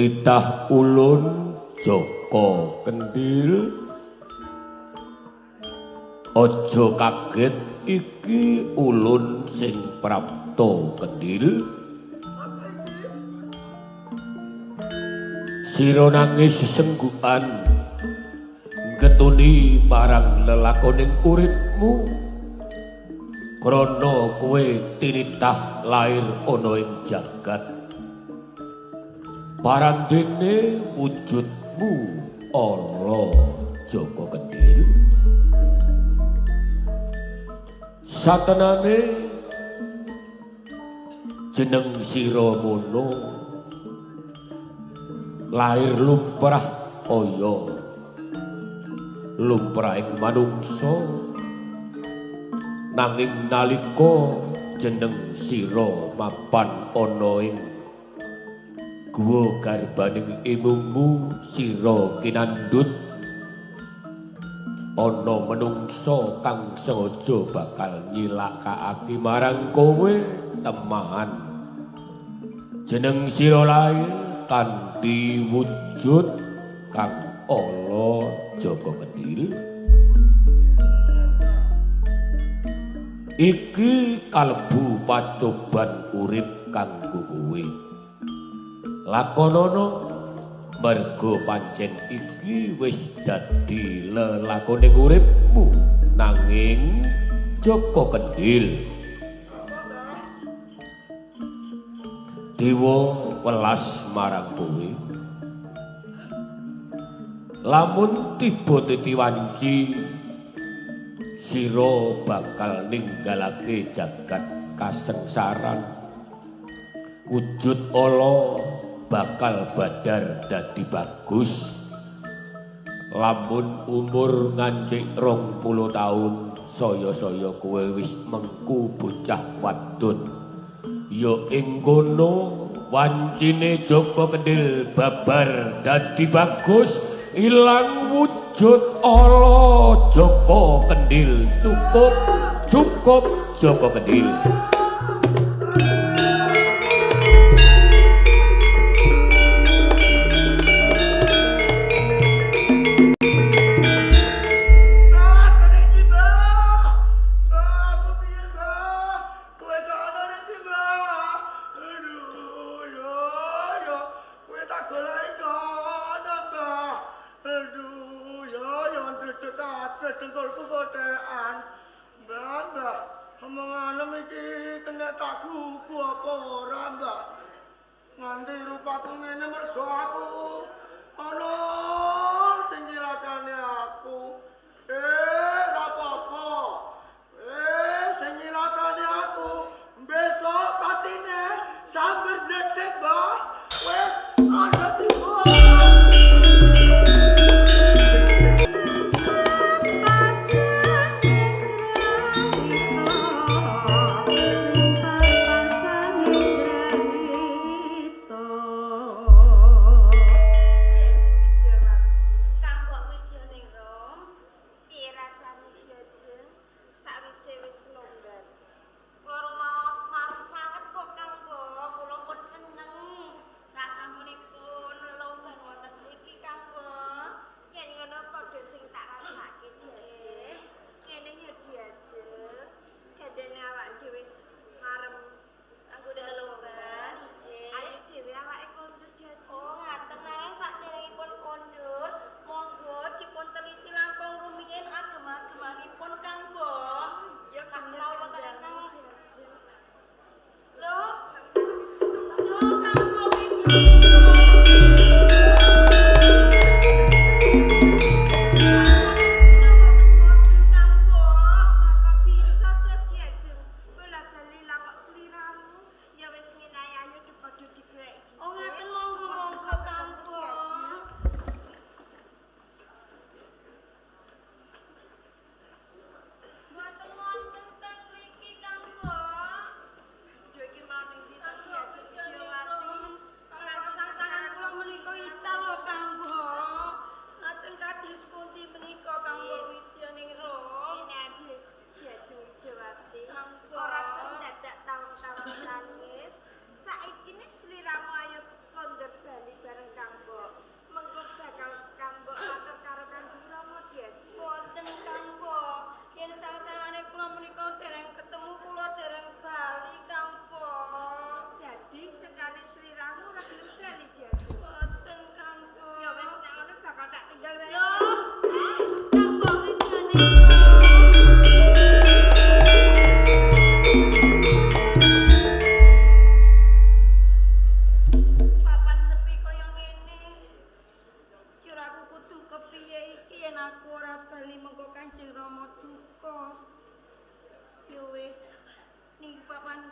titah ulun Joko Kendhil. Aja kaget iki ulun sing prapta Kendhil. Sira nangis sesenggukan getuni marang lelakoning uripmu krana kowe tinitah lair ana ing jagat. Parandene wujudmu ala Joko Kendhil. Satenane jeneng sira mono lair lumrah kaya lumrahing manungsa, nanging nalika jeneng sira mapan ana ing guwa garbaning imungmu sira kinandhut ana menungsa kang sengaja bakal nyilakake marang kowe temahan. Jeneng sira lair kanthi wujud kang ala Joko Kendhil. Iki kalebu pacoban urip kanggo kowe. Lakonana merga pancen iki wis dadi lelakoning uripmu nanging Joko Kendhil. Dewa welas marang kowe. Lamun tiba titi wanci sira bakal ninggalake jagat kasengsaran. Wujud ala bakal badar dadi bagus. Lamun umur ngancik 20 taun saya-saya kowe wis mengku bocah wadon. Ya ing kono wancine Joko Kendhil babar dadi bagus, ilang wujud ala Joko Kendhil. Cukup Joko Kendhil.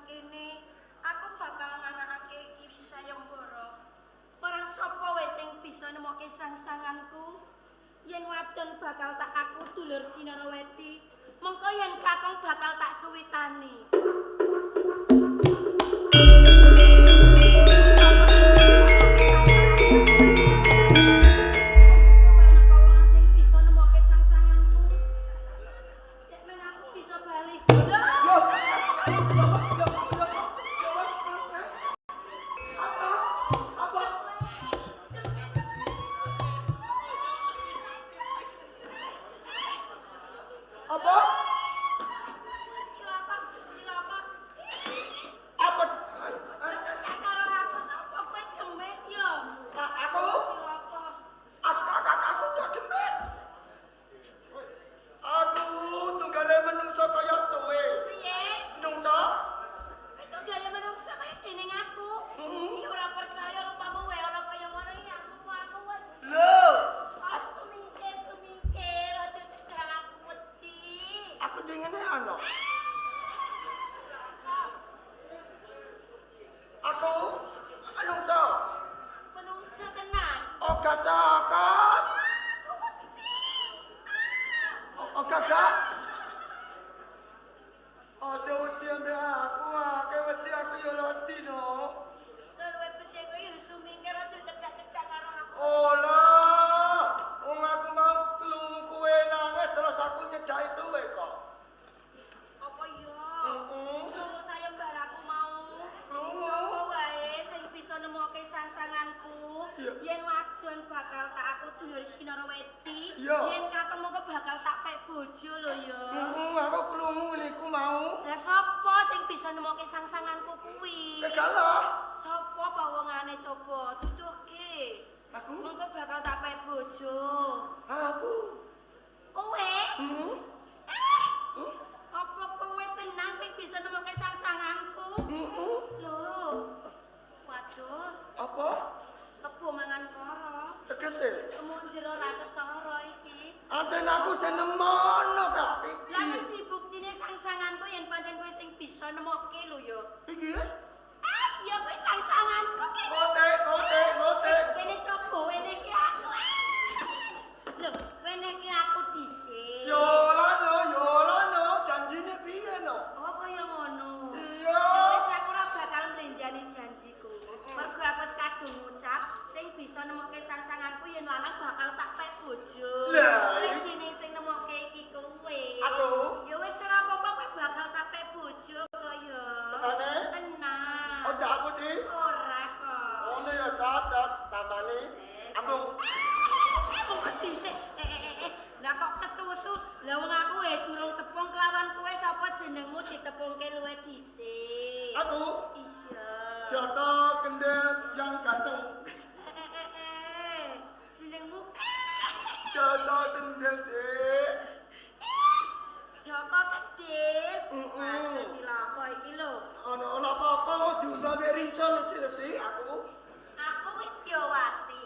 kene aku bakal nganakake Iri Sayembara. Marang sapa wae sing bisa nemokke sangsanganku? Yen wadon bakal tak aku dulur Sinarawati, mengko yen kakung bakal tak suwitani. Yen wadon bakal tak aku dulur Sinarawati, yen kakung mengko bakal tak pek bojo lho ya. Aku krungu niku mau. Lah sapa sing bisa nemokke sangsanganku kuwi? Kegalah. Sapa pawongane coba tuduhke. Aku mengko bakal tak pek bojo. Aku. Kowe? Apa kowe tenan sing bisa nemokke sangsanganku? Lho. Waduh. Apa? Kebo mangan karo. Tegese. Kemu jero ra ketara iki. Anten aku seneng mono Kak. Lah ngerti buktine sangsanganku yen pancen kowe sing bisa nemokke lho ya. Iki. Ya kowe sangsanganku ki. Ngote. Kene coba wene iki aku. Lho, wene iki aku dhisik. Yo lano, janjine piye no? Oh kaya ngono. Iya. Wis aku ora bakal mlenjani janjiku. Mergo aku wis kadung ngucap sing bisa nemokke sangsanganku yen lanang bakal tak pek bojo. Lah, dene sing nemokke iki kowe. Aku. Ya wis ora apa-apa kowe bakal tak pek bojo kok ya. Tenane? Tenang. Oh, aku sih. Ora kok. Ono ya dadat tambane. Ambung. Kok dhisik. Lah kok kesusu. Lah wong aku durung tepung kelawan kowe sapa jenengmu ditepungke luwe dhisik. Aku. Iya. Joko Kendel yang ganteng. Jenengmu Joko Kendel deh. Joko Kedil. Waduh dilapa iki lho. Ono apa-apa mau diumbah beringso lesi-lesi aku. Aku Widyawati.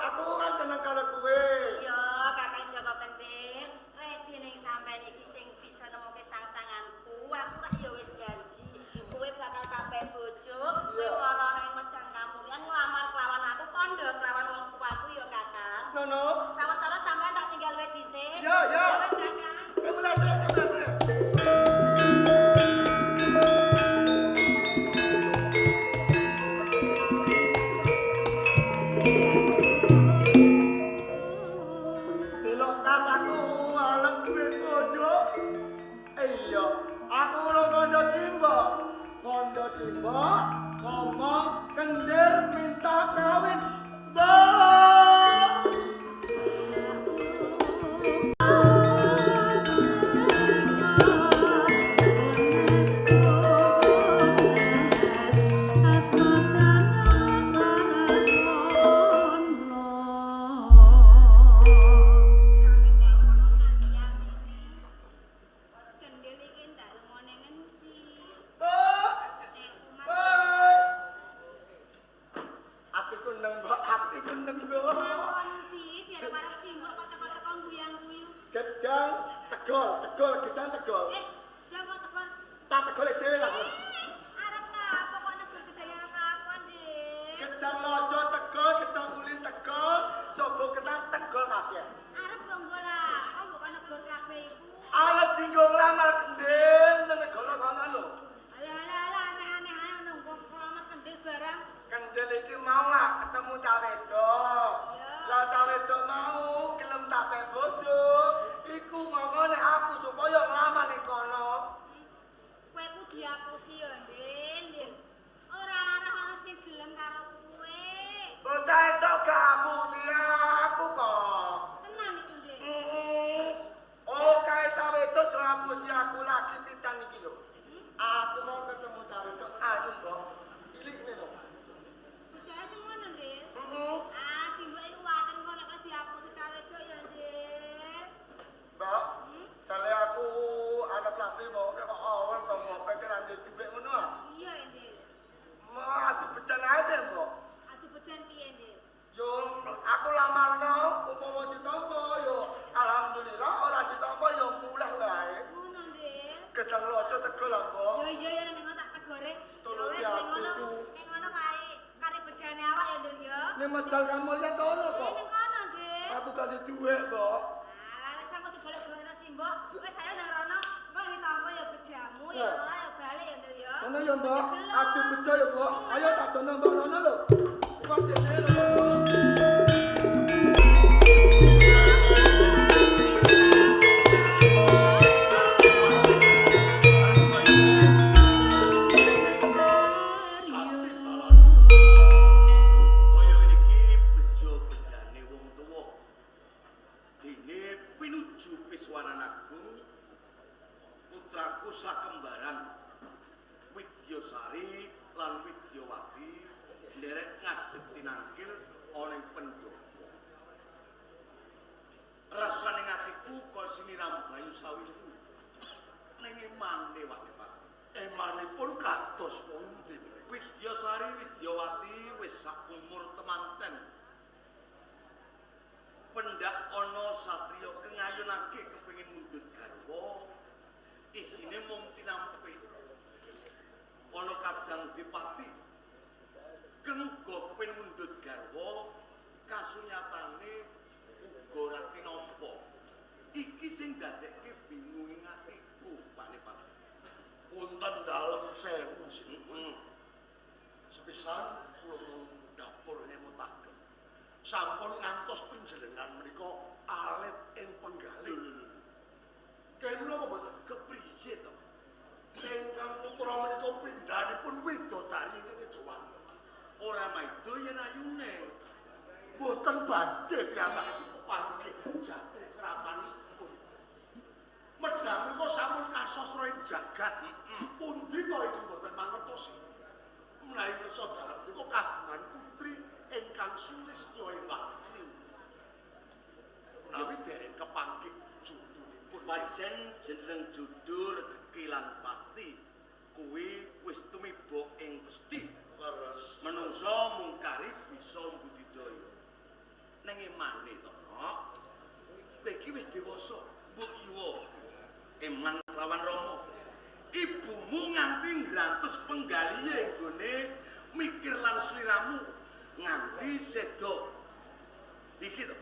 Aku kan seneng karo kowe. Iya, Kakang Joko Kedil. Redi ning sampeyan iki sing bisa nemokke sangsanganku. Aku rak ya wis janji. Kowe bakal kabeh bojo, kowe lara ning Medang Kamulyan nglamar kelawan aku kondo kelawan wong tuaku ya, Kakang. Nono. Sawetara sampeyan tak tinggal wae dhisik. Ya. Wis, Kakang. Kemulate. Delok kas aku arep duwe bojo. Iya, aku ora kondo Cimba ngomong Kendel minta kawin. Mbak. Gedang tegol. Jangan kok tekan. Tak tegol nggo nglamar kendel nang negara kono lho. Alah aneh-aneh ae ono wong lamar kendel barang. Kendel iki mau gak ketemu cah wedok. Iya. Lah cah wedok mau gelem tak pek bojo. Iku ngomongane aku supaya nglamar ning kono. Kowe ku diapusi ya, Ndin. Ora ana sing gelem karo kowe. Bocah itu gak aku kok. Tenan iki, Ndin. Oh, kae cah wedok do ngapusi aku lagi pitan iki lho. Aku mau ketemu cah wedok. Ayo kok. Cilik lho. Bocah semono, Ndin. Heeh. Ah, simbok iku waten kok nek diapusi cah wedok ya, Ndin. Mbak, jale aku arep lapi mau kok awal to mau pikiran di dhuwit ngono ah. Iya, Ndin. Mau adu becan ae kok. Adu bejan piye, Ndin? Yo aku lamarno umpama ditampa yo alhamdulillah ora ditampa yo muleh wae. Ngono, Ndin. Gedang lojo tego lah, Mbok. Iya nek ngono tak tegore. Tolong Ya wis diatur, ning Bu. ngono kari bejane awak ya, Ndin ya. Nek medal kamu lihat ono kok. Ning ngono, Ndin. Aku gak di duwe kok. Alah wis aku digolek gono simbok. Wis ayo nang rono, kok ditampa ya bejamu ya Ya. ora ya balik ya, Ndin ya. Ngono ya, Mbok. Adu bejo ya, Mbok. Ayo tak dono Mbok ngono lho. Kok dene lho, Mbok. Kaya niki bejo-bejane wong tuwa. Dene pinuju Piswanan Agung putraku sakembaran Widyasari lan Widyawati nderek ngadeg tinangkil ana ing pendopo. Rasane atiku kaya siniram banyu sawiku. Ning emane wae Pak. Emanipun kados pundi? Widyasari Widyawati wis sak umur temanten. Pendak ana satriya kengayunake kepengin mundhut garwa. Isine mung tinampi. Ana kadang dipati. Keng uga kepengin mundhut garwa, kasunyatane uga ora tinampa. Iki sing dadekke bingung ing atiku, Pak Nepal. Punten dalem sewu sinten. Sepisan kula dapur ngemutaken. Sampun ngantos panjenengan menika alit ing penggalih. Kenapa boten Kepriye to? ingkang putra menika pindhanipun widodari ing Jawa. Ora maido yen ayune. Boten badhe piyambakipun kepanggih jatuh kramanipun. Medhang menika sampun kasasra ing jagat. Pundi to iki boten mangertosi. Menawi kersa dalem menika kagungan putri ingkang sulistya ing wati. Menawi dereng kepanggih judulipun Pancen jeneng judul rezeki lan pati kuwi wis tumiba ing pesthi. leres. Menungsa mungkari bisa budidaya. Ning emane to, Nok? Kowe iki wis dewasa, mbok yuwa. Eman lawan Rama. Ibumu nganti ngrantes penggalihe nggone mikir lan sliramu nganti sedo. Iki to.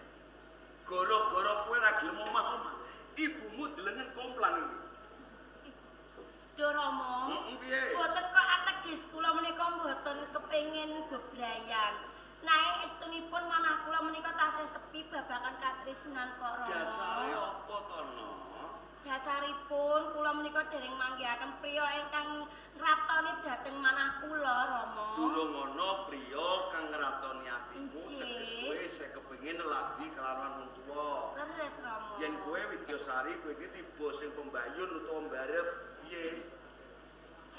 Gara-gara kowe ra gelem omah-omah, ibumu delengen komplan iki. Rama. Piye? Boten kok ategis kula menika mboten kepengin bebrayan. Nanging estunipun manah kula menika tasih sepi babakan katresnan kok Rama. Dasare apa to, Nok? Dasaripun kula menika dereng manggihaken priya ingkang ratoni dhateng manah kula Rama. Durung ana priya kang ngratoni atimu Injih. teges kowe sing kepengin lagi kelawan wong tuwa. Leres Rama. Yen kowe Widyasari kowe iki tiba sing pembayun utawa mbarep piye?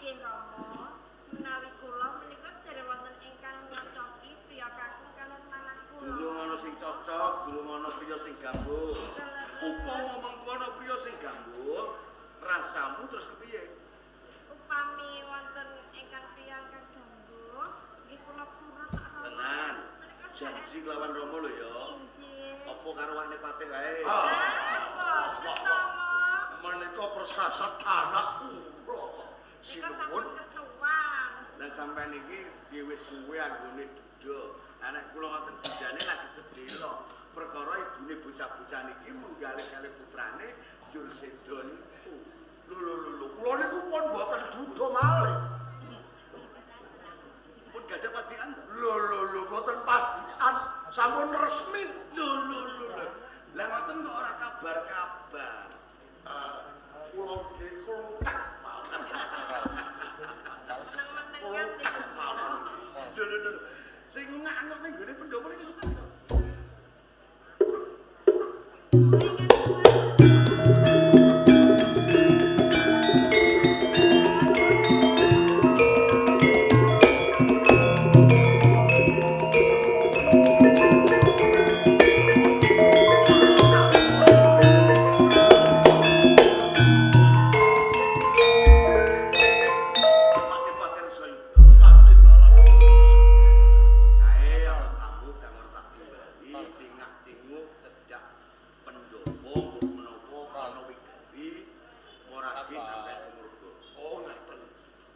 Nggih Rama, menawi kula menika dereng wonten ingkang nyocoki priya kakung kaliyan manah kula. Durung ana sing cocok, durung ana priya sing gambuh. Upama mengkono priya sing gambuh, rasamu terus kepiye? Upami wonten ingkang priya ingkang gambuh, nggih kula purun Pak Rama. Tenan. Menika Janji kelawan Rama lho ya. Injih. Apa karo Wani Patih wae? Boten to, Mo. Menika persasat anak kula. Nika Sinuwun sampun ketuan. Lah sampean iki dhewe suwe anggone duda. Anak kula ngoten bujane lagi sedhela. Perkara ibune bocah-bocah niki menggalih-galih putrane njur sedo niku. Lho, kula niku pun mboten duda malih. Pun gadah padikan. Lho, mboten padikan, sampun resmi. Lho. Lah ngoten kok ora kabar-kabar. Kula nggih kluthek mawon. Kluthek mawon. Lho. Sing nganguk ning gone pendopo iki suka kok.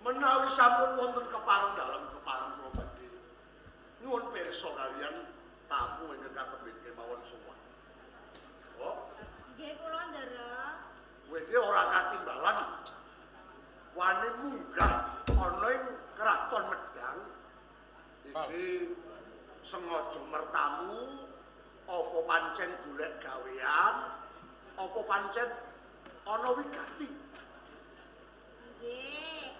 Menawi sampun wonten kepareng dalem kepareng kula badhe nyuwun pirsa kaliyan tamu ingkang katebih kemawon semua. Oh, Nggih kula ndara. kowe iki ora katimbalan. Wani munggah ana ing Kraton Medang. Iki sengaja mertamu apa pancen golek gawean, apa pancen ana wigati. Nggih.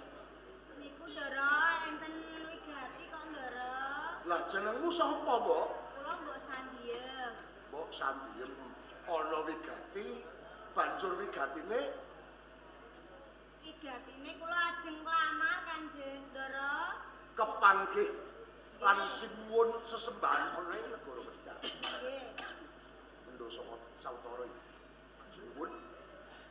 Niku ndara enten wigati kok ndara. Lah jenengmu sapa, Mbok? Kula Mbok Sandiem. Mbok Sandiem ana wigati, banjur wigatine kula ajeng nglamar Kanjeng Ndara. kepanggih lan sinuwun sesembahan ana ing negara Medang. Nggih. Mendosa sawetara iki. Sinuwun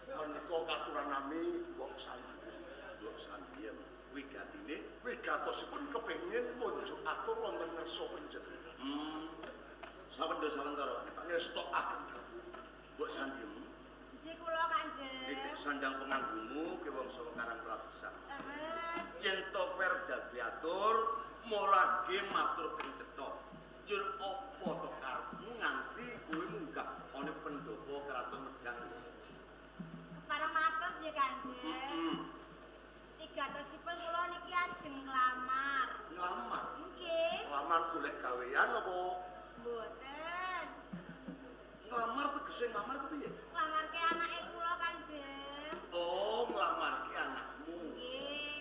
menika katuran nami Mbok Sandiem. Mbok Sandiem wigatine Wigatosipun kepengin munjuk atur wonten ngersa panjenengan. sawetara Ngestokaken dawuh. Mbok Sandiem Nggih kula Kanjeng. titik sandang penganggumu ke wong saka Karang Pradesan. Terus Yen to kowe arep diatur, morage matur kencetha. Yen apa to karepmu nganti kowe munggah ana pendopo Kraton Medang. para matur nggih Kanjeng. Igatosipun kula niki ajeng nglamar. Nglamar. Nggih. Nglamar golek gawean apa Mboten. Nglamar tegese nglamar kepiye? Nglamarke anake kula Kanjeng. Oh, nglamarke anakmu. Nggih.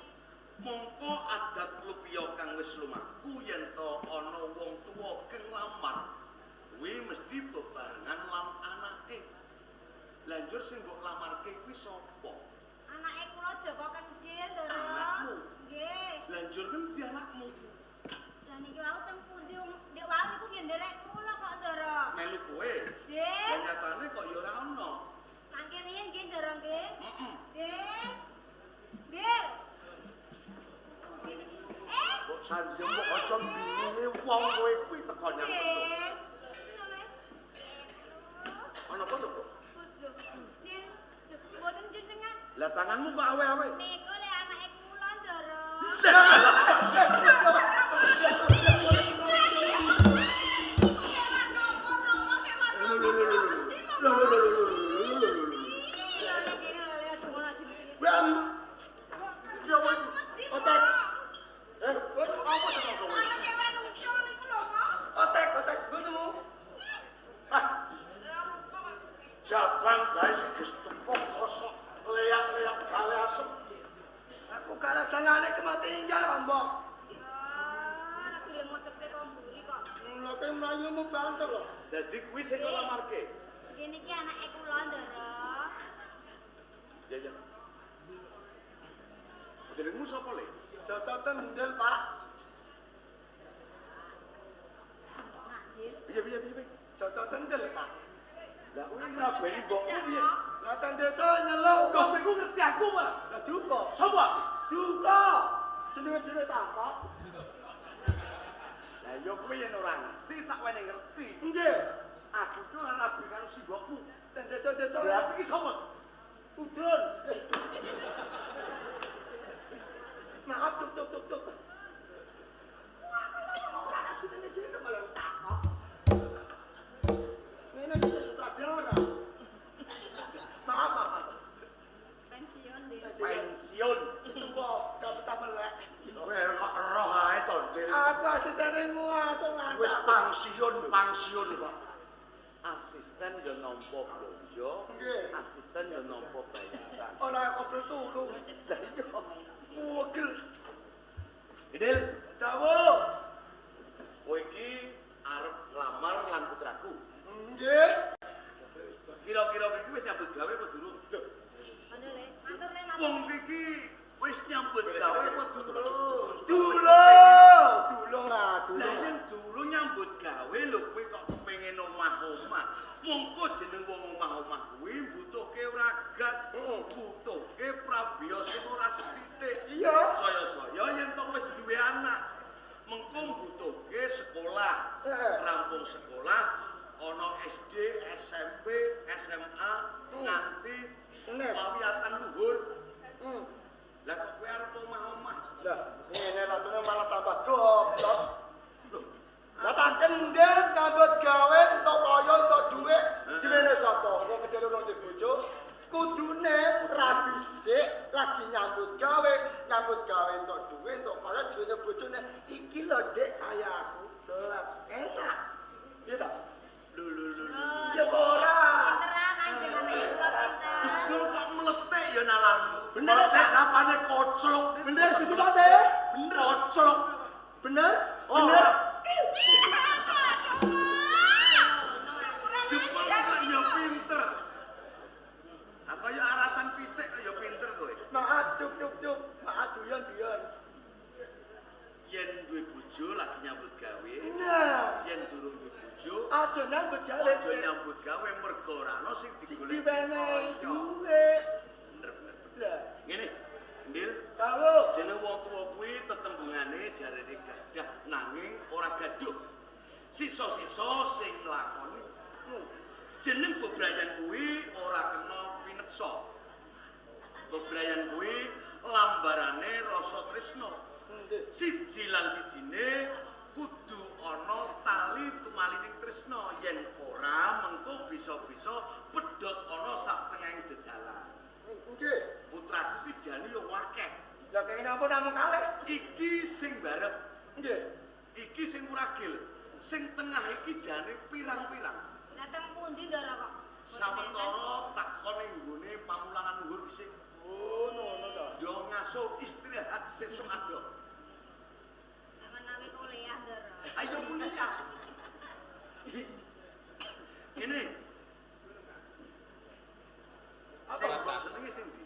Mongko adat lupiya kang wis lumaku yen to ana wong tuwa kang nglamar, kuwi mesti bebarengan lan anake. Lanjur sing mbok lamarke kuwi sapa? Anake kula Joko Kendhil, Ndara. Anakmu? Nggih. Lanjur ngendi anakmu? Lah niki wau teng pundi ndek wau niku nggih nderek kula kok, Ndara. Melu kowe. Nggih. Lah nyatane kok ya ora ono. Mangke riyen nggih, Ndara nggih. Heeh. Nggih. Nggih. Mbok Sandiem kok aja bingungi wong kowe kuwi teko nyang Nggih. ana apa to, Mbok? Mboten jenengan Lah tanganmu kok awe-awe? niku le anake kula, Ndara. Jabang bayi gestekok kosok leak-leak gale asem. Aku kalah tangane kematinggal, Mbok. Ora gelem motekke kok mburi kok. Lha kowe mlayumu banter lho. Dadi kuwi sing kok lamarke. Nggih niki anake kula, Ndara. Ya. Jenengmu sapa, Le? Joko Kendhil, Pak. Piye? Joko Kendhil, Pak. Lah kuwi ngrabeni mbokmu piye? Lah teng desa nyeluk. Kok kowe ngerti aku malah? Lah Duka. Sapa? Duka. Jenenge dhewe tak kok. Lah ya kowe yen ora ngerti tak wene ngerti. Nggih. Aku ki ora rabi karo simbokmu. Teng desa-desa. Berarti ki sapa? Udun. Maaf, tuk. Ora ada jenenge dhewe malah tak kok. Ngene bisa sutradara. Maaf. Pensiun pangsiun kok. Asisten yo nampa bojo, Nggih. asisten yo nampa bayaran. Ana kobel turu. Lah iya. Wegel. Idil, Dawuh. kowe iki arep lamar lan putraku. Nggih. Kira-kira kowe iki wis nyambut gawe apa durung? Aduh, Le. Matur, Le, matur. Wong iki wis nyambut gawe apa durung? Dulung lah, Lah dulung. yen durung nyambut gawe lho kowe kok kepengin omah-omah. Mongko jeneng wong omah-omah kuwi butuhke ragat, butuhke prabiya sing ora sithik. Iya. Saya-saya yen to wis duwe anak, mengko butuhke sekolah. Heeh. Rampung sekolah ana SD, SMP, SMA nganti Nes. pawiyatan luhur. Hmm. Lah kok kowe arep omah-omah? Lah, ngene ratune malah tambah goblok. Lah tak kendel nyambut gawe entuk kaya entuk dhuwit diwene sapa? Wong kedel ora ndek bojo. Kudune rabi sik lagi nyambut gawe entuk dhuwit entuk kaya diwene bojone. Iki lho Dek kaya aku. Lah, enak. Iya ta? Ya ora. Pinteran, anjing anake kula pinter. Jebul kok meletek ya nalarmu. Bener Nek ta? rapane koclok. Bener gitu ta, Dek? Bener. Koclok. Bener? Oh, Bener. Jebul kok ya pinter. Ah kaya aratan pitik kok ya pinter kowe. Maaf, cuk. Maaf duyon. Yen duwe bojo lagi nyambut gawe, Nah, yen durung duwe bojo, aja nyambut gawe. aja nyambut gawe mergo ora ana sing digoleki. Diwenehi dhuwit. Bener. Lah, Ngene, Ndil, kalau jeneng wong tuwa kuwi tetembungane jarene gadah nanging ora gaduh. Sisa-sisa sing nglakoni. Jeneng bebrayan kuwi ora kena pineksa. Bebrayan kuwi lambarane rasa tresna. Siji lan sijine kudu ana tali tumalining tresna. Yen ora mengko bisa-bisa pedhot ana sak tengahing dedalan. nggih. Putraku ki jane yo akeh. Lah kene apa namung kalih? Iki sing barep, Nggih. iki sing muragil. Sing tengah iki jane pirang-pirang. Dateng pundi ndara kok? Sawetara takon ning nggone pamulangan luhur dhisik. Oh, ngono ta. Do ngaso istirahat sesuk ado. Menawi kuliah ndara. Ayo kuliah. Ini. Sing kok senenge sing ndi?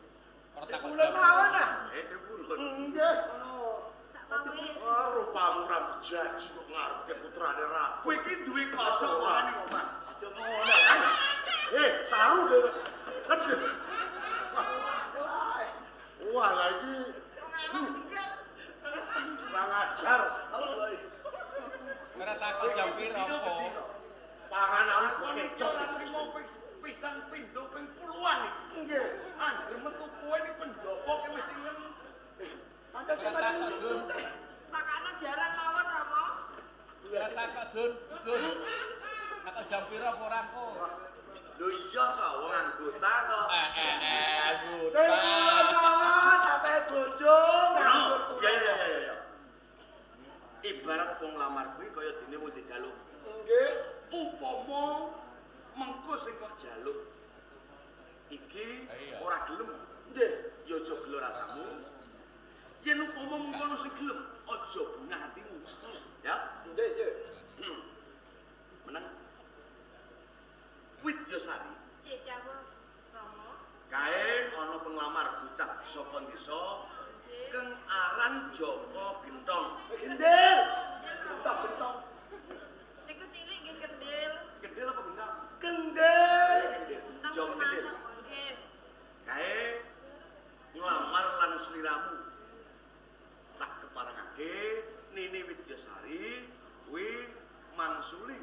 Kulon mawon ah. Sing purun. Nggih, ngono. Tak wis. Oh, rupamu ra bejaji kok ngarepke putrane ra. Kowe iki duwe kosok wani omah. Aja ngono. Saru deh. Kan. Wah, lagi kurang ajar. Ora takut jam piro apa? Pangan awit Aku iki kecot. ora trimo pisang pindho ping puluhan iki. Nggih. Angger metu kowe iki pendopo ki mesti ngen. Pancen sampe lucu. Makane jaran mawon Rama. Ora takut Dun. Takut jam piro apa ora kok? Lho iya to wong anggota kok. Sing kulon mawon sampe bojo nganggur kulon. Ya. Ibarat wong lamar kuwi kaya dene wong dijaluk. Nggih. Upama mengko sing kok jaluk iki ora gelem, Nggih. ya aja gelo rasamu. Yen upama mengkono sing gelem, aja bungah atimu. Ya, Nggih. meneng. Widyasari, Cek dawuh Rama. kae ana penglamar bocah saka desa keng aran Joko Gentong. Gendel. Gentong. Niku cilik nggih kendil. Gendel apa gendang? Gendel. Gendel. Nang Joko Gendel. mantuk nggih. Kae nglamar lan sliramu. Tak keparengake Nini Widyasari kuwi mangsuli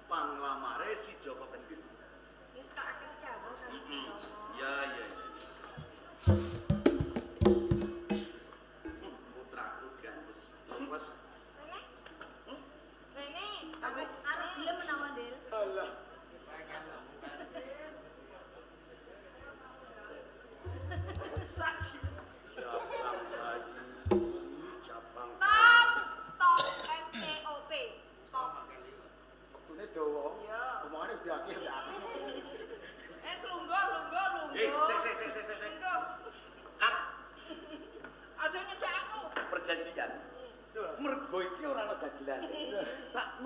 panglamare si Joko Gendil. Wis tak akeh dawuh kan Cek Rama. Ya. Putraku gandus. Wes Rene, arep gelem menawa Ndil. Alah. Jabang bayi, jabang. Stop. STOP. Stop.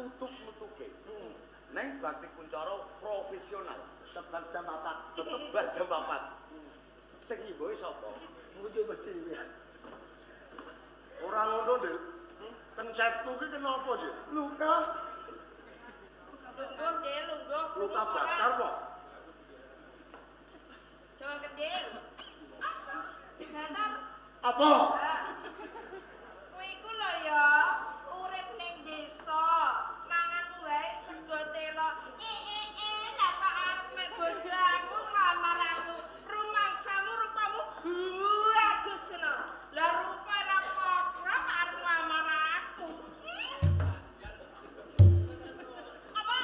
nutuk-nutuke. Neng Bakti Kuncoro profesional. Tebar jam 4. Tebar jam 4. Sing ngimbohi sapa? Muncul dhewe. Ora ngono, Dik. Kencetmu ki kenapa, Dik? Luka. Lungguh, Dil, lungguh. Luka bakar po. Jawa Kendil. Ganteng. Apa? Kowe iku lho ya, urip ning desa, mangan wae sego telo. Lah Pak arep mek bojo aku ngamar aku. Rumangsamu rupamu bagus lho. Lah rupa ra padha karo ngamar aku. Apa?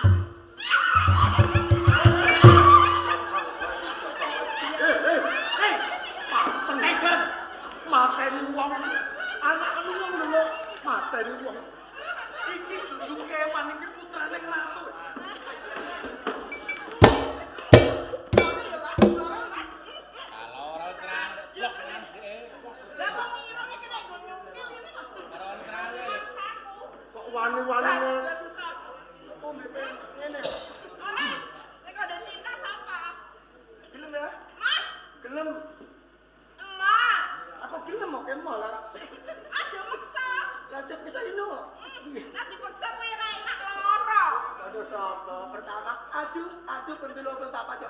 Tekan. Mateni wong. Anak wong lho. Mateni wong. Iki dudu kewan iki putrane ratu. Kalau orang terang, blok nang sih. Lah wong irunge kena nggo nyungkil ngene kok. Kalau orang terang ya. Maksaku. Kok wani-wanine Bagus aku. Ngene. Ora, sing kode cinta sapa? Gelem ya? Mah, Gelem. emak. Aku gelem kok kemo lah. Aja maksa. Lah cep bisa ino. Nek dipaksa kowe ra enak lara. Aduh sapa? Pertama, aduh pendelo ke bapak jo.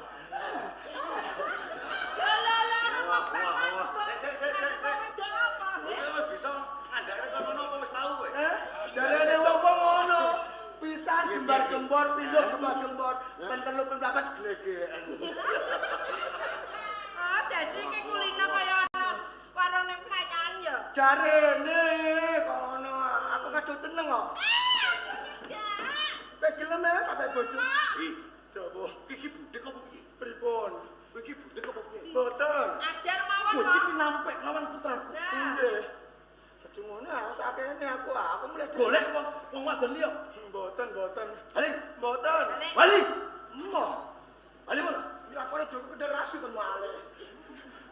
Lah maksa. Sik. Kowe bisa ngandakne kono apa wis tau kowe? Jarene wong ngono. Pisan jembar-gembor, pindho jembar-gembor, pentelu pendapat glegeken. Ah, dadi ki kulino kaya ana warung ning Pelayan ya. Jarene kono, aku kadung seneng kok. Kowe gelem ya kabeh bojo? Ih, Coba iki budek apa piye? pripun? Kowe iki budek apa piye? Mboten. Ajar mawon, Iki Pak. nampek lawan putraku. Nah. Nggih. Aja ngono sakene aku mulai Golek wong wadon liya. Mboten. Bali, Mboten. bali. Emoh. Bali mana? Ya aku ora jogo kedhe rapi kan male.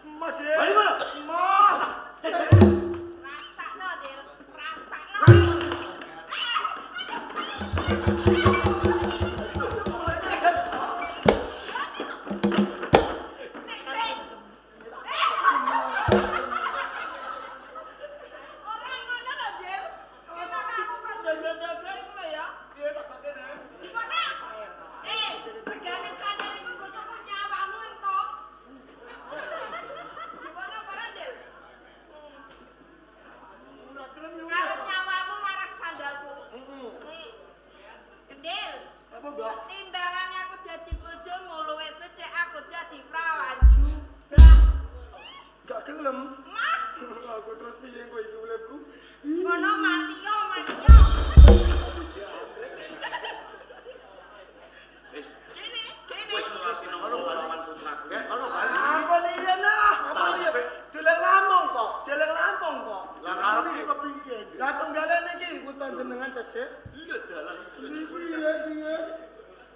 Emoh, Dik. Bali mana? Emoh. Rasakno, Dil. Rasakno. Sik. Ora ngono lho, Dil. Kenapa aku kok dodo-dodo iku lho ya? Piye tak bakene? Gimana? Regane sadar iku kudu punya awakmu ento. Gimana barang, Dil? Ora gelem yo. Kalau nyawamu marang sandalku. Kendil, Apa, Mbak? timbangannya aku dadi bojomu luwih becik aku dadi prawan jublah. Gak gelem. Mah, Aku terus piye kowe iki uripku? ngono matiyo. Wis, Gini. wis rasine ngono lawan putraku. ono bali. Apa iya nah? Apa iya? Deleng Lampung kok. Lah arep iki kepiye? Lah tunggale niki putan jenengan tesih. Iya dalan. Piye?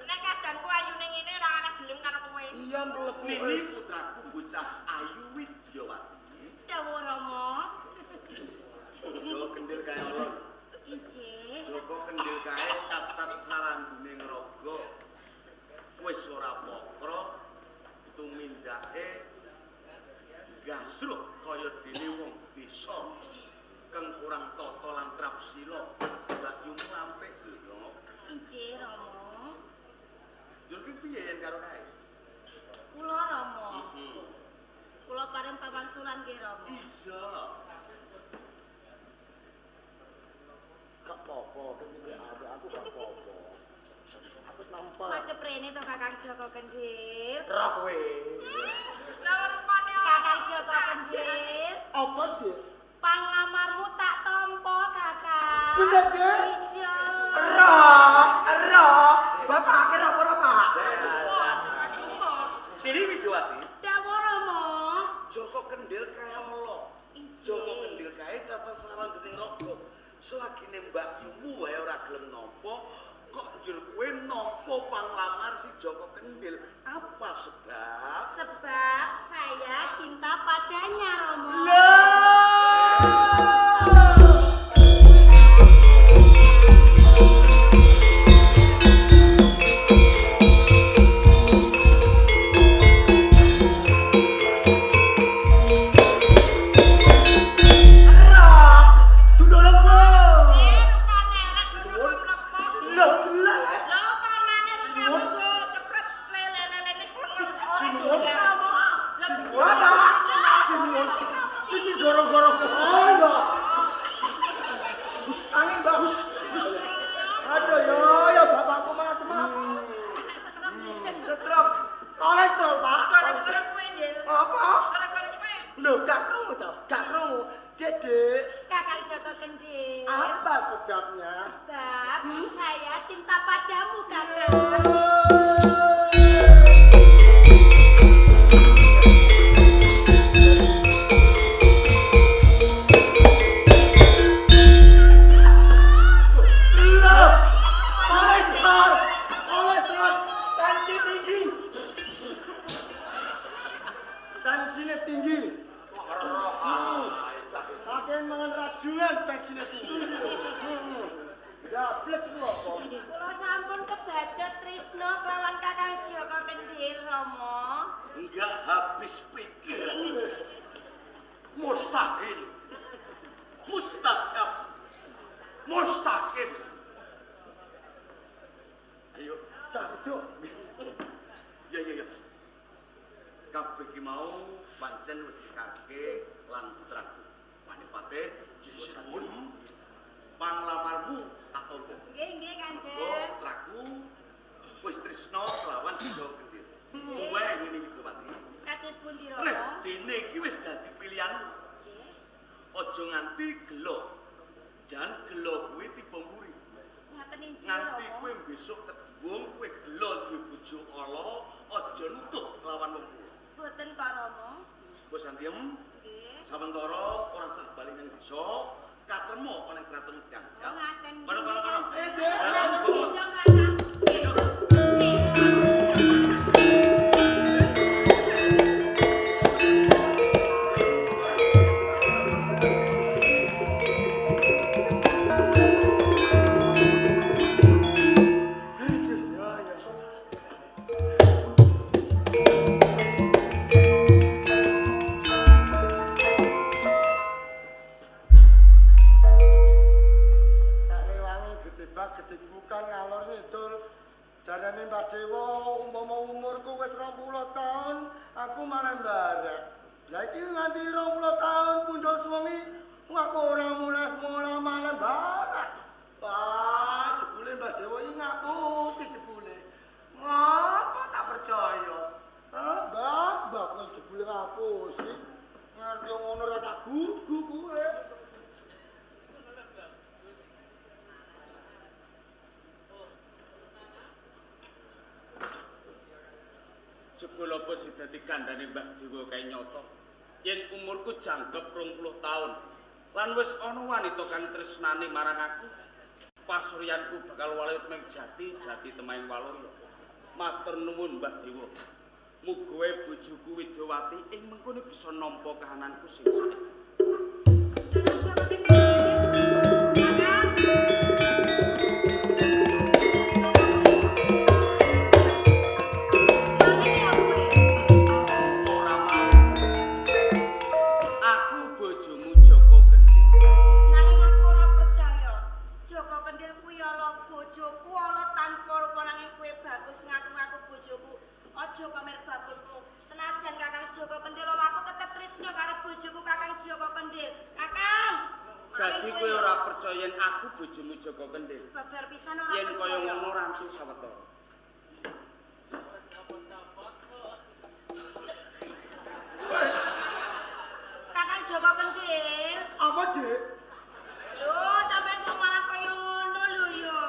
Nek kadang ku ayune ngene ora ana gelem karo kowe. Iya mlebu. Nini putraku bocah Ayu Widyawati. Dawuh Rama. Joko kendil kae Allah. Ije. Joko kendil kae cacat sarandune ngraga. Wis ora pokro tumindake gasruh kaya dene wong desa. Keng kurang tata lan trapsila. Mbakyumu ampek lho. Ije Rama. Yo ki piye yen karo kae? Kula Rama. Kula paring pamangsulan nggih Rama. Iya. Gak apa-apa, iki aku gak apa-apa. Aku nampak. Madhep rene to Kakang Joko Kendil. Roh kowe. Lah rupane Kakang Joko Kendil. Apa, Dik? Panglamarmu tak tampa, Kakang. Bener, Dik? Iya. Roh. Bapak akhir apa ora, Pak? Sini Widyawati. Dawuh Rama. Joko kendil kae Allah. Ije. Joko kendil kae cacat sarandene raga. Selagine mbakyumu wae ora gelem nampa, kok njur kowe nampa panglamar si Joko kendil. Apa sebab? Sebab saya cinta padanya, Rama. Lah. Iki gara-gara kono. Angin bagus. Aduh ya bapakku malah semangat. Stroke. Kolesterol, Pak. Gara-gara kowe, Ndil. Apa? Gara-gara kowe. Lho, gak krungu to? Gak krungu. Dedek, Kakang Joko Kendil. apa sebabnya? Sebab saya cinta padamu, Kakang. Loh, kolesterol, tensi tinggi. Tensinya tinggi. Kakek mangan rajungan tensinya tinggi. Ya, blek lu apa? Kula sampun kebacut tresno kelawan Kakang Joko Kendil, Rama. Enggak habis pikir. Mustahil. Mustajab. Mustahil. Ayo, Tak seduk. ya. Kabeh ki mau pancen wis dikake lan putraku. Manipate disuwun panglamarmu tak tampa. Nggih, Kanjeng. Putraku wis tresna kelawan Joko Kendil. Kowe ngene iki Pati. Kados pundi, Nek Rama? dene iki wis dadi pilihanmu. Nggih. Aja nganti gelo. Jan gelo kuwi tiba mburi. Ngaten injil, Nganti Rama. kowe besok kedhuwung kowe gelo duwe bojo ala, aja nutut kelawan wong tuwa. Boten kok, Rama. Wis antiem, Nggih. samentara ora sah bali nang desa, katremo ana kraton Mejang. Oh, ngaten. Kono. Dek, Gendong, Kakang. Tak lewangi gedebak gedebukan ngalor ngidul. Jarane Mbak Dewa umpama umurku wis 20 tahun, aku malah mbarek. Lah iki nganti 20 tahun punjul suwengi, aku ora mulai malah mbarek. Wah, jebule Mbak Dewa iki ngapusi jebule. Ngapa tak percaya? Mbak, kok jebule ngapusi. Ngerti ngono ora tak gugu kuwe. Jebul apa sing dadi kandhane Mbah Dewa kae nyata? Yen umurku jangkep 20 taun lan wis ana wanita kang tresnane marang aku, pasuryanku bakal walut ming jati temaing waloya. Matur nuwun Mbah Dewa. Muga wae bojoku Widowati ing mengkono bisa nampa kahananku sing sae. Kakang Joko Kendil. Kakang. Ora malih. Aku bojomu Joko Kendil. Nanging aku ora percaya. Joko Kendil kuwi ala bojoku ala tanpa rupa nanging kowe bagus ngaku-ngaku bojoku. Aja pamer bagusmu. Senajan Kakang Joko Kendil ora aku tetep tresna karo bojoku Kakang Joko Kendil. Kakang. Dadi kowe ora percaya yen aku bojomu Joko Kendil. babar pisan ora Yen kaya percaya. ngono rantu sawetara. Kakang Joko Kendil. Apa, Dik? Lho, sampean kok malah kaya ngono lho ya.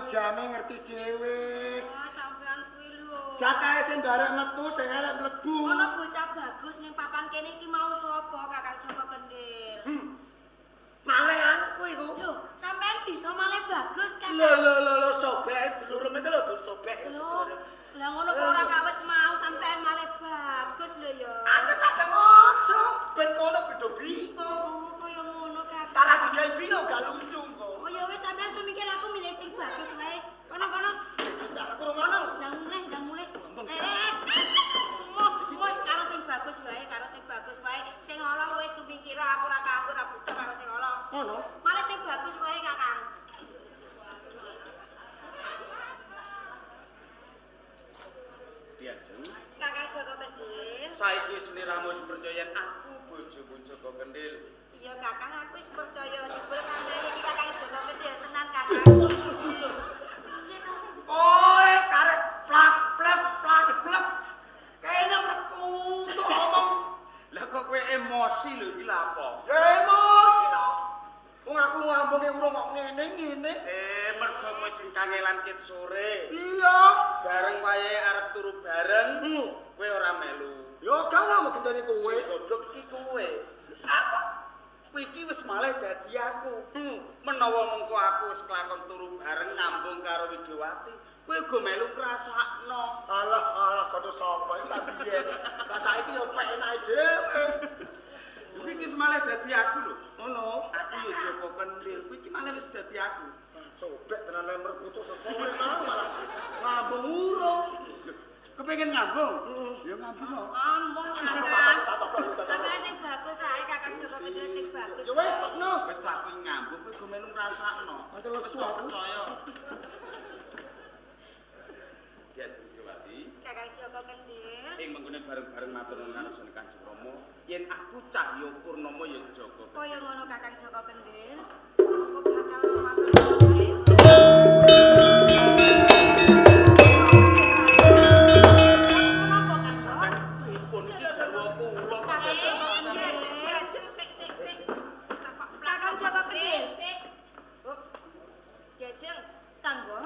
Jame ngerti dhewe. Oh, sampean kuwi lho. Jatahe sing bareng metu sing elek mlebu. Ono bocah bagus ning papan kene iki mau sapa Kakang Joko Kendil? Malehanku iku. Lho, sampean bisa malih bagus Kakang. Lho, sobek dulur mene lho sobek. Lho, lah ngono kok ora kawet mau sampean malih bagus lho ya. Aku tak sengaja ben kono beda bingung. Oh, kaya ngono Kakang. Talah digawe bingung gak lucu kok. Oh ya wis sampean sumikir aku milih sing bagus wae. Kono. Aku ora ngono. Ndang mulih. Wis karo sing bagus wae, Sing ala wis sumikira aku ora kanggo ora butuh karo sing ala. Ngono. Malah sing bagus wae Kakang. Diajeng. Kakang Joko Kendil. Saiki sliramu percaya yen aku bojomu Joko Kendhil. Iya Kakang, aku wis percaya jebul sampeyan iki Kakang Joko Kendhil tenan Kakang. Piye to? Kowe karek plak. Kene merkutu ngomong. Lah kok kowe emosi lho iki lha apa? Ya emosi to. Wong aku ngambunge urung kok ngene. Mergo kowe sing kangelan ket sore. Iya. Bareng wayahe arep turu bareng, kowe ora melu. Yo kana mau gendani kowe. Sing goblok iki kowe. Apa? Kowe iki wis malih dadi aku. Menawa mengko aku wis kelakon turu bareng ngambung karo Widowati, kowe uga melu ngrasakno. Alah kodo sapa iki tak biyen. Lah saiki yo penake dhewe. Kowe iki wis malih dadi aku lho. Ngono. Aku yo Joko Kendhil, kowe iki malih wis dadi aku. Sobek tenan merkutu sesore malah ngambung urung. Kepengin ngambung? Ya ngambung. Ampun Kakang. Sampeyan sing bagus ae Kakang Joko Kendhil sing bagus. Ya wis tekno. Wis tak aku ngambung kowe go melu ngrasakno. Wis tak percaya. Diajeng Widowati. Kakang Joko Kendhil. Ing menggone bareng-bareng matur nuwun kanasane Kanjeng Rama, yen aku Cahya Purnama ya Joko. Kaya ngono Kakang Joko Kendhil. Aku bakal matur nuwun. Menapa kasar? Pripun iki garwa kula kok Kakang Joko Kendhil. Diajeng kanggo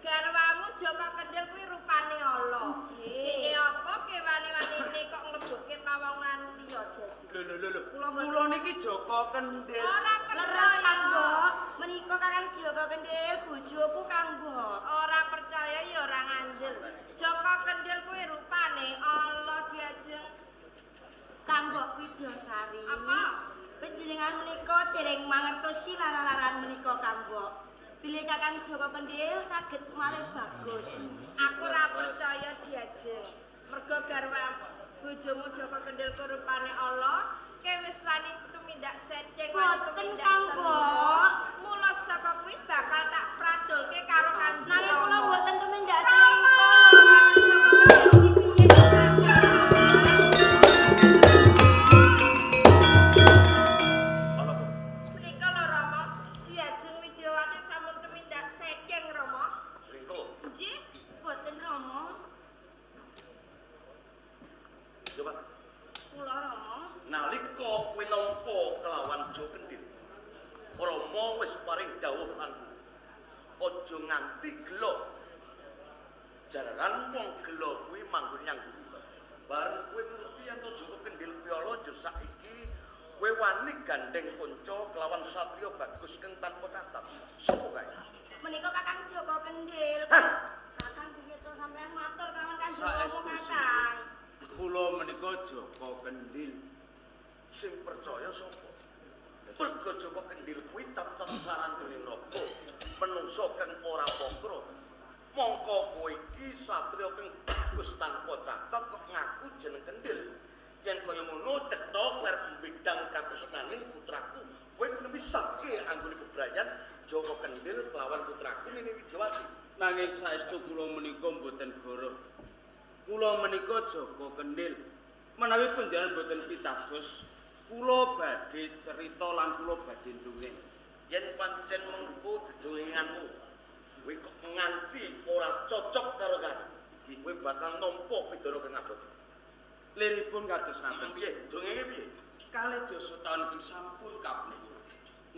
garwamu Joko Kendhil kuwi rupane ala. Dene apa kewani-wanine kok nglebokke pawongan liya Diajeng. Lho. Kula niki Joko Kendhil. Ora leres kanggo menika Kakang Joko Kendhil bojoku kanggo. Ora percaya ya ora ngandel. Joko Kendhil kuwi rupane ala Diajeng. Kanggo Widyasari. Apa? Panjenengan menika dereng mangertosi lara-laran menika kanggo. Bilih Kakang Joko Kendhil saged malih bagus. Aku ora percaya Diajeng. Mergo garwa bojomu Joko Kendhil ku rupane ala, kowe wis wani tumindak seteng wani tumindak kanggo. Mula saka kuwi bakal tak pradolke karo Kanjeng. Nanging kula mboten tumindak selingkuh. Joko Kendhil iki piye Menika lho Rama, Diajeng Widyawati sampun tumindak seteng Rama. Selingkuh. Nggih, mboten Rama. Coba Kula Rama. nalika kowe nampa kelawan Joko Kendhil. Rama wis paring dawuh lan aja nganti gelo. Jalaran wong gelo kuwi manggon nyang bumi. Bareng kowe ngerti yen Joko Kendhil kuwi ala yo saiki kowe wani gandeng kanca kelawan satriya bagus kang tanpa cacat. Sopo kae? Menika Kakang Joko Kendhil. Hah? Kakang piye to sampeyan matur kawon Kanjeng Saestu Rama sih. Kakang. Kula menika Joko Kendhil. Sing percaya sapa? Mergo Joko Kendhil kuwi cacat sarantuning raka, menungso kang ora pokro. Mongko kowe iki satriya kang bagus tanpa cacat kok ngaku jeneng Kendhil. Yen kaya ngono cetha arep mbidang katresnaning putraku. Kowe kudu misake anggone bebrayan Joko Kendhil kelawan putraku Nini Widyawati. Nanging saestu kula menika mboten goroh. Kula menika Joko Kendhil. Menawi panjenengan mboten pitados, kula badhe cerita lan kula badhe ndongeng. Yen pancen mengko dedongenganmu, kowe kok nganti ora cocok karo kene. Kowe bakal nampa pidana kang abot. Liripun kados ngaten. Piye? Dongenge piye? Kalih dasa taun ing sampun kapungkur.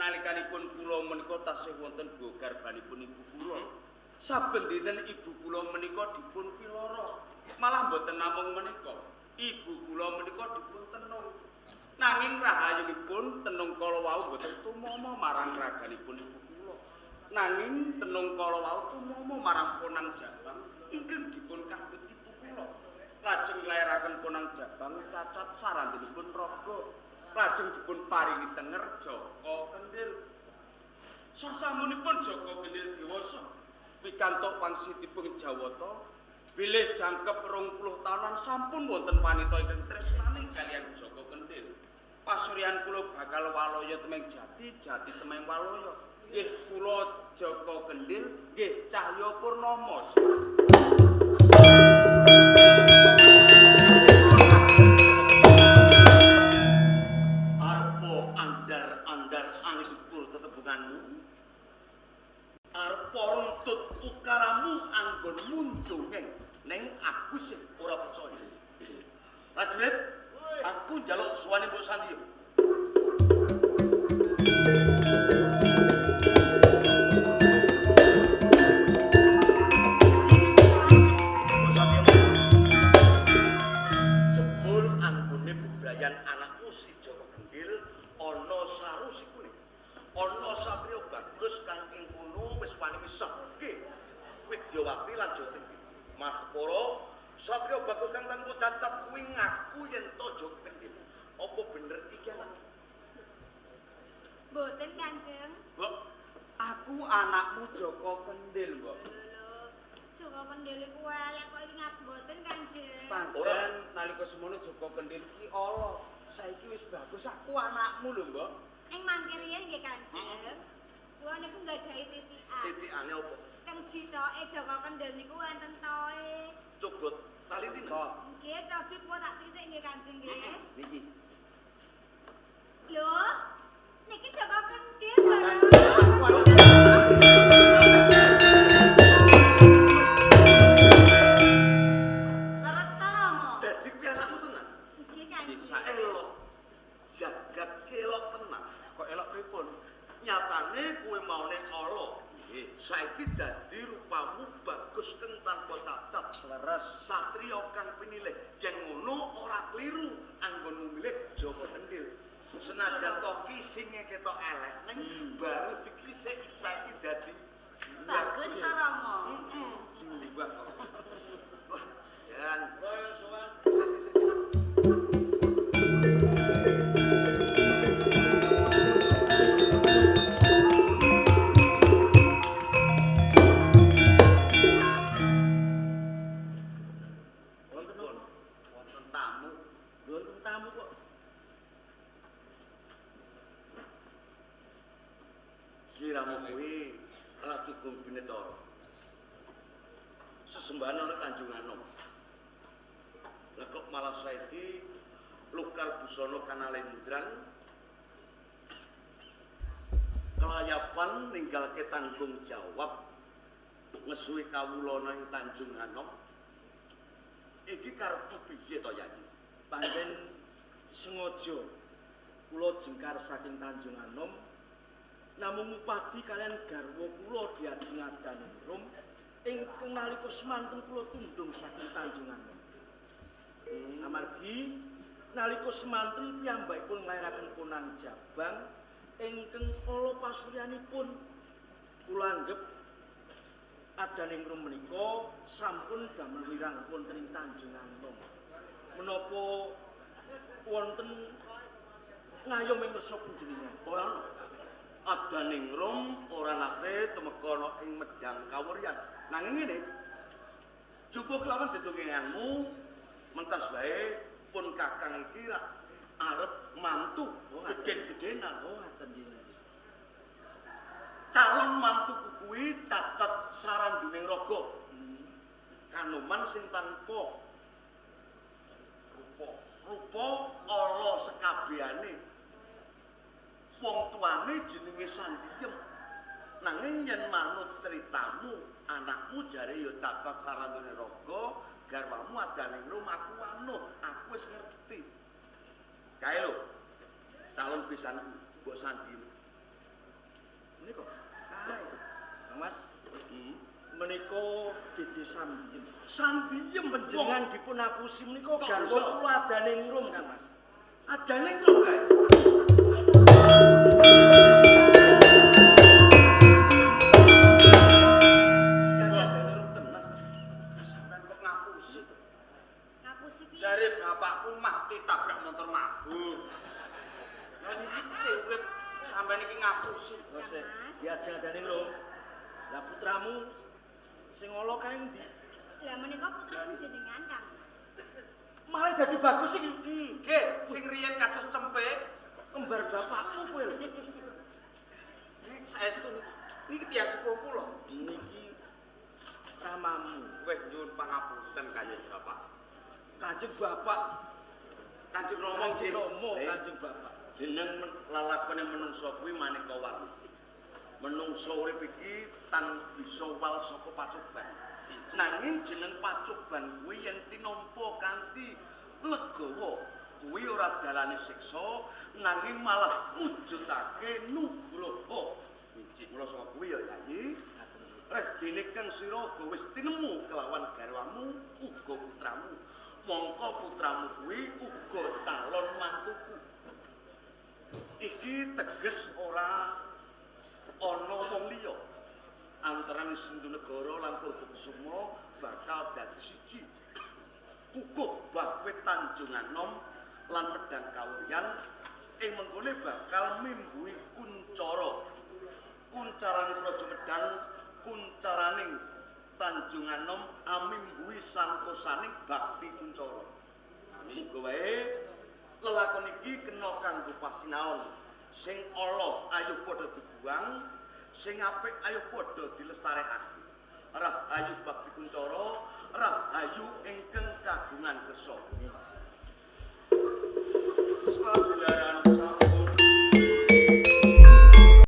Nalikanipun kula menika tasih wonten garbanipun ibu kula. Saben dinten ibu kula menika dipun pilara. Malah mboten namung menika. Ibu kula menika dipun tenung. Nanging rahayunipun tenung kala wau mboten tumama marang raganipun ibu kula. Nanging tenung kala wau tumama marang Ponang Jabang ingkang dipun kandhut ibu kula. Lajeng nglairaken Ponang Jabang cacat sarantinipun raga. Lajeng dipun paringi tenger Joko Kendhil. Sasampunipun Joko Kendhil dewasa, pikantuk wangsitipun Jawata, bilih jangkep 20 taunan sampun wonten wanita ingkang tresnani kaliyan Joko Kendhil. Pasuryan kula bakal walaya temeng jati, jati temeng walaya. Nggih kula Joko Kendhil, nggih Cahya Purnama. poruntut ukaramu anggonmu ndongeng ning aku sing ora percaya. Prajurit, aku njaluk suwane Mbok Santi. Jebul anggone bebrayan anakmu si Joko Gendil ana sarusikune. Ana satriya bagus kang ing kono wis wani misahke Widyawati lan Joko Gendil. Mahpara satriya bagus kang tanpa cacat kuwi ngaku yen to Joko Gendil. Apa bener iki anak? Mboten Kanjeng. Mbok, aku anakmu Joko Kendil, Mbok. Lho, Joko Kendil iku elek kok ingat mboten Kanjeng. Pancen nalika semono Joko Kendil iki ala. Saiki wis bagus aku anakmu lho, Mbok. Ing mangke riyen nggih Kanjeng. Kula niku nggadahi titikan. Titikane apa? Teng jitoke Joko Kendil niku wonten toe. Coba taliti nek. Nggih, cobi kula tak titik nggih Kanjeng nggih. Niki. Lho, niki Joko Kendil Leres ta Rama? Dadi kuwi anakmu tenan. Nggih Kanjeng. Elok. Jagat kelok tenan. Kok elok pripun? Nyatane kowe maune ala. Nggih. Saiki dadi rupamu bagus keng tanpa cacat. Leres. Satriya kang pinilih yen ngono ora kliru anggonmu milih Joko Kendil. Senajan to kisinge ketok elek ning baru dikisik saiki dadi Bagus ta Rama? Diubah kok. Wah, jan. Royo sowan. Si. Wonten pun. Wonten tamu. Wonten tamu kok. Sliramu kuwi Ratu Gumbinedara. Sesembahan ana Tanjung Anom. Lah kok malah saiki Lukar Busana Kanalendran kelayapan ninggalke tanggung jawab ngesuwi kawula ning Tanjung Anom. Iki karepmu piye to Yayi? Pancen sengaja kula jengkar saking Tanjung Anom namung upadi kalian garwa kula diajengaken rum ingkang nalika semanten kula tundung saking Tanjung Anom. Amargi nalika semanten piyambakipun nglairaken Punan Jabang ingkang ala pasuryanipun kula anggep adaning rum menika sampun damel wirang wonten ing Tanjung Anom. Menapa wonten ngayom ing resa panjenengan? Ora ana. Adaning rum ora nate tumeka ing medhang kawuryan. Nanging ngene. Cukup lawan dedongenganmu mentas wae pun kakang iki rak arep mantu geden-gedenan. Oh, ngaten jenengan. Calon mantuku kuwi cacat saranduning raga. Kanoman sing tanpa rupa ala sekabehane. Wong tuane jenenge Sandiem. Nanging yen manut ceritamu, anakmu jare ya cacat sarandune raga, garwamu adaning rum aku anut, aku wis ngerti. Kae lho. Calon pisanku, Mbok Sandiem. Menika kae. Kang Mas, menika Dede Sandiem. Sandiem Panjenengan dipun apusi menika Kok garwa bisa? kula adaning rum Kang Mas. adaning rum kae. Sampeyan kok ngapusi to? Ngapusi piye? Jare bapakku mati tabrak motor mabur. Lah niki sing urip sampeyan iki ngapusi. Wes diajeng adaning rum. Lah putramu sing ala kae endi? Lah menika putra panjenengan Kang. Malah dadi bagus iki. Nggih, sing riyen kados cempe kembar bapakmu kowe lho. Nek saestu niki tiyang sepuh kula. Niki ramamu. Weh nyuwun pangapunten Kanjeng Bapak. Kanjeng Bapak. Kanjeng Rama nggih Rama, Kanjeng Bapak. Jeneng lalakone menungsa kuwi maneka warna. menungso urip iki tan bisa wal saka pacoban. Nanging jeneng pacoban kuwi yen tinampa kanthi legawa kuwi ora dalane siksa nanging malah mujudake nugraha. Wiji mula saka kuwi ya Yayi. Redene kang sira uga wis tinemu kelawan garwamu uga putramu. Mongko putramu kuwi uga calon mantuku. Iki teges ora ana wong liya. Antarané Sindunegara lan Purbakusuma bakal dadi siji. Kukuh Bakwe Tanjunganom lan Medang Kawuryan ing mengkone bakal mimbuhi kuncara. Kuncaraning Praja Medang, kuncaraning Tanjunganom amimbuhi santosaning bakti kuncara. Muga wae lelakon iki kena kanggo pasinaon. Sing ala ayo padha dibuang, sing apik ayo padha dilestarekake. Rahayu bakti kuncara, rahayu ingkang kagungan kersa. Pagelaran